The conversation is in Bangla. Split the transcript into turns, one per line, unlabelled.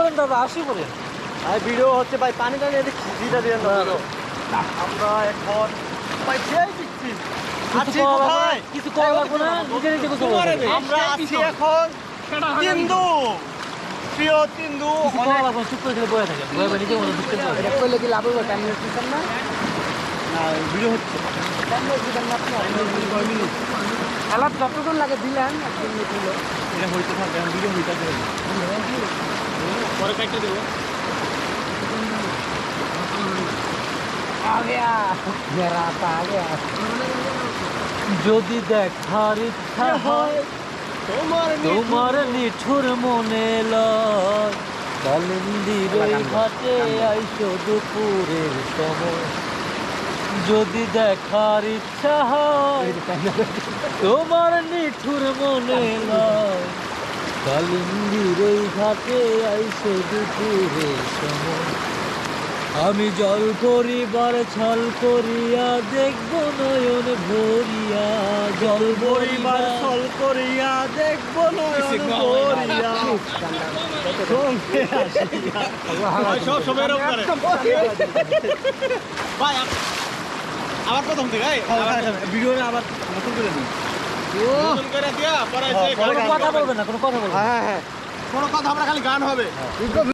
পড়েন দাদা, আসি পড়েন।
ভাই ভিডিও হচ্ছে ভাই, পানি টানি এদিকে খিচিটা দিয়ে না। আমরা এখন ভাই খেয়ে দিচ্ছি। আছি কোথায়?
কিছু করা লাগবে না, নিজে নিজে কিছু
আমরা আছি এখন তিন্দু, প্রিয় তিন্দু।
করা লাগবে, চুপ করে বয়ে থাকে, বয়ে নিজে মনে ঢুকতে পারে।
এটা করলে কি লাভ হবে? 10 মিনিট দিচ্ছেন না? না, ভিডিও হচ্ছে। 10 মিনিট দিবেন না আপনি? 10 মিনিট। আলাপ যতক্ষণ লাগে দিলেন, 1 মিনিট হলো। এটা হইতে থাকবে, ভিডিও হইতে থাকবে। পরে কাটতে দেবো। आ गया मेरा आ गया।
যদি দেখার ইচ্ছা হয় তোমার নিঠুর মনে লয়, কালিন্দির ওই ঘাটে আইসো দুপুরের সময়। যদি দেখার ইচ্ছা হয় তোমার নিঠুর মনে লয়, কালিন্দির ওই ঘাটে আইসো দুপুরের সময়। আমি জল করিবার ছল করিয়া দেখব নয়ন ভরিয়া, জল
পরিবার
ভরিবার
ছল করিয়া দেখব নয়ন ভরিয়া। সঙ্গে আসিয়া।
সব সময় এরকম করে। ভাই আবার প্রথম থেকে
ভিডিওটা আবার নতুন করে দিই।
নতুন করে দিয়া পরে
হ্যাঁ, পরে
কোনো কথা বলবেন না, কোনো কথা বলবেন না।
হ্যাঁ হ্যাঁ
কোনো কথা আমরা খালি গান হবে।